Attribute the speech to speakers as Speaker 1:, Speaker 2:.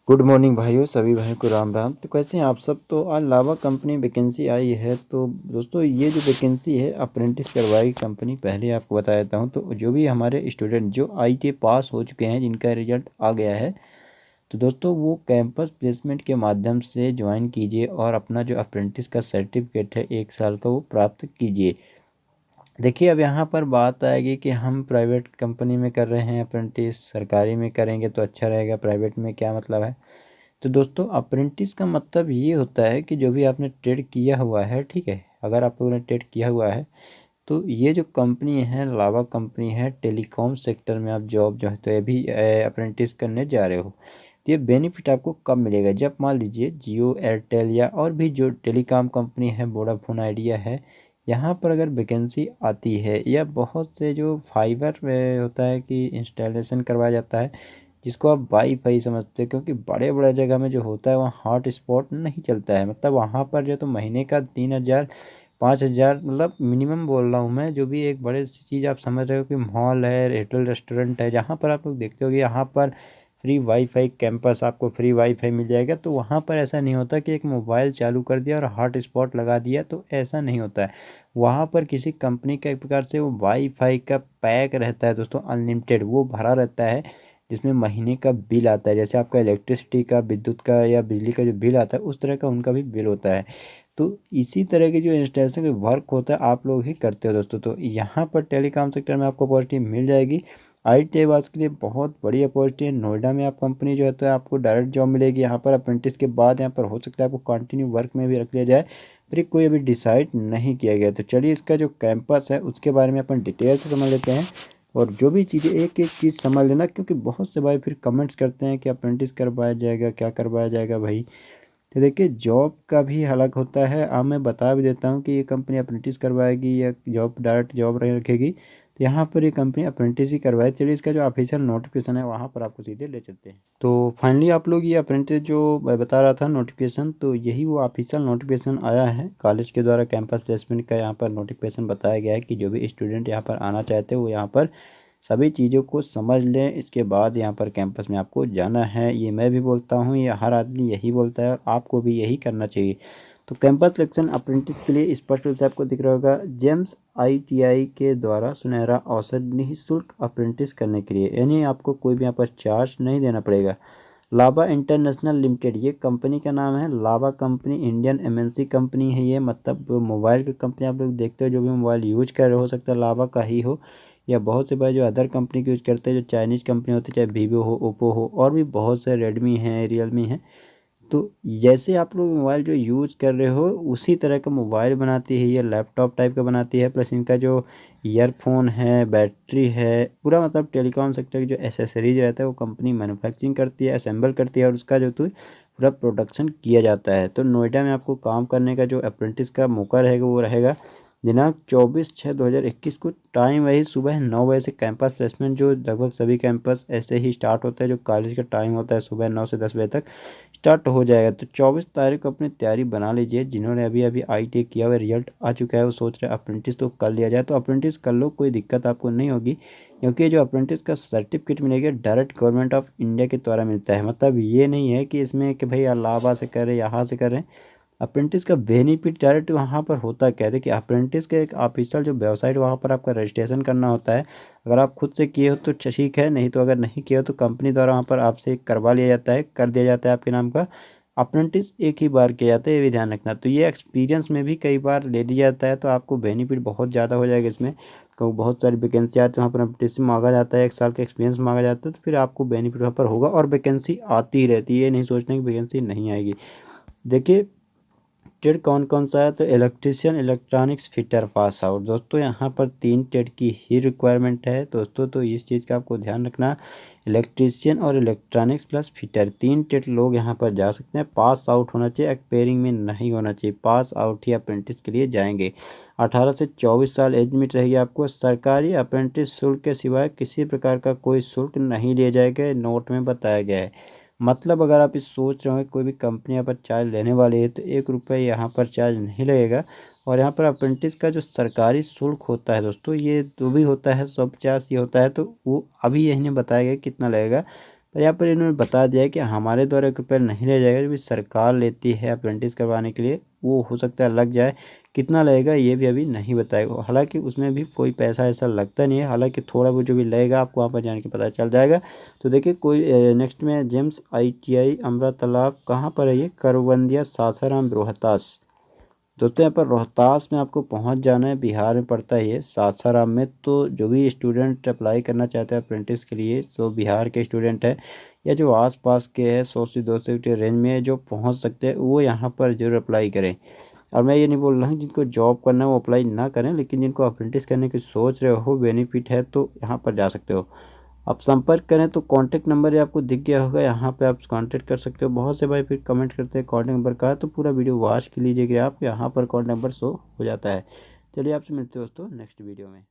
Speaker 1: Good morning भाइयों, सभी भाइयों को राम राम। तो कैसे हैं आप सब। तो आज लावा कंपनी वैकेंसी आई है। तो दोस्तों ये जो वैकेंसी है अप्रेंटिस करवाई कंपनी, पहले आपको बता देता हूं। तो जो भी हमारे स्टूडेंट जो आईटीआई पास हो चुके हैं, जिनका रिजल्ट आ गया है, तो दोस्तों वो कैंपस प्लेसमेंट के माध्यम से ज्वाइन कीजिए और अपना जो अप्रेंटिस का सर्टिफिकेट है 1 साल का वो प्राप्त कीजिए। देखिए अब यहाँ पर बात आएगी कि हम प्राइवेट कंपनी में कर रहे हैं अप्रेंटिस, सरकारी में करेंगे तो अच्छा रहेगा, प्राइवेट में क्या मतलब है। तो दोस्तों अप्रेंटिस का मतलब ये होता है कि जो भी आपने ट्रेड किया हुआ है, ठीक है, अगर आप लोगों ने ट्रेड किया हुआ है तो ये जो कंपनी है लावा कंपनी है, टेलीकॉम सेक्टर में आप जॉब जो है तो ये भी अप्रेंटिस करने जा रहे हो। तो ये बेनिफिट आपको कब मिलेगा, जब मान लीजिए जियो, एयरटेल या और भी जो टेलीकॉम कंपनी है, वोडाफोन आइडिया है, यहाँ पर अगर वैकेंसी आती है, या बहुत से जो फाइबर होता है कि इंस्टॉलेशन करवाया जाता है, जिसको आप वाईफाई समझते हैं, क्योंकि बड़े बड़े जगह में जो होता है वहाँ हॉट स्पॉट नहीं चलता है। मतलब वहाँ पर जो तो महीने का 3,000 5,000, मतलब मिनिमम बोल रहा हूँ मैं, जो भी एक बड़े सी चीज़ आप समझ रहे हो कि मॉल है, होटल, रेस्टोरेंट है, जहाँ पर आप लोग देखते हो कि यहाँ पर फ्री वाईफाई, कैंपस आपको फ्री वाईफाई मिल जाएगा। तो वहाँ पर ऐसा नहीं होता कि एक मोबाइल चालू कर दिया और हॉट स्पॉट लगा दिया, तो ऐसा नहीं होता है। वहाँ पर किसी कंपनी का एक प्रकार से वो वाईफाई का पैक रहता है दोस्तों, अनलिमिटेड, वो भरा रहता है, जिसमें महीने का बिल आता है। जैसे आपका इलेक्ट्रिसिटी का, विद्युत का या बिजली का जो बिल आता है, उस तरह का उनका भी बिल होता है। तो इसी तरह की जो इंस्टॉलेशन का वर्क होता है आप लोग ही करते हो दोस्तों। तो यहाँ पर टेलीकॉम सेक्टर में आपको अपॉर्चुनिटी मिल जाएगी। आईटीआई वास के लिए बहुत बड़ी अपॉर्चुनिटी है। नोएडा में आप कंपनी जो है तो आपको डायरेक्ट जॉब मिलेगी। यहाँ पर अप्रेंटिस के बाद यहाँ पर हो सकता है आपको कंटिन्यू वर्क में भी रख लिया जाए, फिर कोई अभी डिसाइड नहीं किया गया। तो चलिए इसका जो कैंपस है उसके बारे में अपन डिटेल से समझ लेते हैं, और जो भी चीज़ें एक एक चीज़ समझ लेना, क्योंकि बहुत से भाई फिर कमेंट्स करते हैं कि अप्रेंटिस करवाया जाएगा, क्या करवाया जाएगा भाई। तो देखिए जॉब का भी अलग होता है। अब मैं बता भी देता हूँ कि ये कंपनी अप्रेंटिस करवाएगी या जॉब, डायरेक्ट जॉब रखेगी। तो यहाँ पर ये कंपनी अप्रेंटिस ही करवाए। चलिए इसका जो ऑफिशियल नोटिफिकेशन है वहाँ पर आपको सीधे ले चलते हैं। तो फाइनली आप लोग ये अप्रेंटिस जो मैं बता रहा था नोटिफिकेशन, तो यही वो ऑफिशियल नोटिफिकेशन आया है कॉलेज के द्वारा। कैंपस प्लेसमेंट का यहाँ पर नोटिफिकेशन बताया गया है कि जो भी स्टूडेंट यहाँ पर आना चाहते हैं वो यहाँ पर सभी चीज़ों को समझ लें, इसके बाद यहाँ पर कैंपस में आपको जाना है। ये मैं भी बोलता हूँ, ये हर आदमी यही बोलता है, और आपको भी यही करना चाहिए। तो कैंपस सिलेक्शन अप्रेंटिस के लिए स्पष्ट रूप से आपको दिख रहा होगा, जेम्स आईटीआई के द्वारा सुनहरा अवसर निःशुल्क अप्रेंटिस करने के लिए, यानी आपको कोई भी यहाँ पर चार्ज नहीं देना पड़ेगा। लावा इंटरनेशनल लिमिटेड, ये कंपनी का नाम है। लावा कंपनी इंडियन एमएनसी कंपनी है ये, मतलब मोबाइल की कंपनी आप लोग देखते हो, जो भी मोबाइल यूज कर रहे हो सकता है लावा का ही हो, या बहुत से भाई जो अदर कंपनी की यूज करते हैं, जो चाइनीज़ कंपनी होती है, चाहे वीवो हो, ओप्पो हो, और भी बहुत से, रेडमी हैं, रियलमी हैं। तो जैसे आप लोग मोबाइल जो यूज कर रहे हो उसी तरह का मोबाइल बनाती है, ये लैपटॉप टाइप का बनाती है। प्लस इनका जो ईयरफोन है, बैटरी है, पूरा मतलब टेलीकॉम सेक्टर की जो एसेसरीज रहता है वो कंपनी मैन्युफैक्चरिंग करती है, असेंबल करती है, और उसका जो तो पूरा प्रोडक्शन किया जाता है। तो नोएडा में आपको काम करने का जो अप्रेंटिस का मौका रहेगा वो रहेगा दिनांक 24/6/2021 को। टाइम वही सुबह 9 बजे से। कैंपस प्लेसमेंट जो लगभग सभी कैंपस ऐसे ही स्टार्ट होता है, जो कॉलेज का टाइम होता है सुबह 9 से 10 बजे तक स्टार्ट हो जाएगा। तो 24 तारीख को अपनी तैयारी बना लीजिए। जिन्होंने अभी अभी आईटीआई किया हुआ, रिजल्ट आ चुका है, वो सोच रहे अप्रेंटिस तो कर लिया जाए, तो अप्रेंटिस कर लो, कोई दिक्कत आपको नहीं होगी। क्योंकि जो अप्रेंटिस का सर्टिफिकेट मिलेगा डायरेक्ट गवर्नमेंट ऑफ इंडिया के द्वारा मिलता है। मतलब ये नहीं है कि इसमें कि भाई इलाहाबाद से कर रहे, यहाँ से कर रहे हैं। अप्रेंटिस का बेनिफिट डायरेक्ट वहाँ पर होता क्या है कि अप्रेंटिस का एक ऑफिशियल जो वेबसाइट, वहाँ पर आपका रजिस्ट्रेशन करना होता है। अगर आप खुद से किए हो तो ठीक है, नहीं तो अगर नहीं किए हो तो कंपनी द्वारा वहाँ पर आपसे करवा लिया जाता है, कर दिया जाता है आपके नाम का। अप्रेंटिस एक ही बार किया जाता है, ये भी ध्यान रखना। तो ये एक्सपीरियंस में भी कई बार ले लिया जाता है, तो आपको बेनिफिट बहुत ज़्यादा हो जाएगा इसमें। तो बहुत सारी वैकेंसी आती है, वहाँ पर अप्रेंटिस मांगा जाता है, 1 साल का एक्सपीरियंस मांगा जाता है, तो फिर आपको बेनिफिट वहाँ पर होगा। और वैकेंसी आती ही रहती है, ये नहीं सोचना कि वैकेंसी नहीं आएगी। देखिए ट्रेड कौन कौन सा है, तो electrician, electronics fitter, pass out. दोस्तों यहाँ पर 3 ट्रेड की ही रिक्वायरमेंट है दोस्तों, तो इस चीज़ का आपको ध्यान रखना। इलेक्ट्रीशियन और इलेक्ट्रॉनिक्स प्लस फिटर, 3 ट्रेड लोग यहाँ पर जा सकते हैं। पास आउट होना चाहिए, एक्सपेयरिंग में नहीं होना चाहिए, पास आउट ही अप्रेंटिस के लिए जाएंगे। 18 से 24 साल एज लिमिट रहेगी आपको। सरकारी अप्रेंटिस शुल्क के सिवाय किसी प्रकार का कोई शुल्क नहीं लिया जाएगा, नोट में बताया गया है। मतलब अगर आप इस सोच रहे हो कोई भी कंपनी यहाँ पर चार्ज लेने वाली है, तो 1 रुपये यहाँ पर चार्ज नहीं लगेगा। और यहाँ पर अप्रेंटिस का जो सरकारी शुल्क होता है दोस्तों, ये जो भी होता है 150 ही होता है, तो वो अभी यही नहीं बताया गया कितना लगेगा। और यहाँ पर इन्होंने बता दिया है कि हमारे द्वारा रुपये नहीं लिया जाएगा, जो भी सरकार लेती है अप्रेंटिस करवाने के लिए वो हो सकता है लग जाए, कितना लगेगा ये भी अभी नहीं बताएगा। हालांकि उसमें भी कोई पैसा ऐसा लगता नहीं है, हालांकि थोड़ा बहुत जो भी लगेगा आपको वहाँ पर जाने के पता चल जाएगा। तो देखिए कोई नेक्स्ट में जेम्स ITI अमृत तालाब कहाँ पर है, ये करवंदिया सासाराम रोहतास। दोस्तों यहाँ पर रोहतास में आपको पहुँच जाना है, बिहार में पड़ता है ये सासाराम में। तो जो भी स्टूडेंट अप्लाई करना चाहते हैं अप्रेंटिस के लिए, तो बिहार के स्टूडेंट है या जो आसपास के हैं 100 से 200 के रेंज में जो पहुँच सकते हैं, वो यहाँ पर जरूर अप्लाई करें। और मैं ये नहीं बोल रहा हूँ जिनको जॉब करना है वो अप्लाई ना करें, लेकिन जिनको अप्रेंटिस करने की सोच रहे हो, बेनिफिट है, तो यहाँ पर जा सकते हो। आप संपर्क करें तो कॉन्टैक्ट नंबर ये आपको दिख गया होगा, यहाँ पे आप कॉन्टैक्ट कर सकते हो। बहुत से भाई फिर कमेंट करते हैं कॉन्टैक्ट नंबर का, तो पूरा वीडियो वॉच कर लीजिएगा आप, यहाँ पर कॉन्टैक्ट नंबर शो हो जाता है। चलिए आपसे मिलते हैं दोस्तों नेक्स्ट वीडियो में।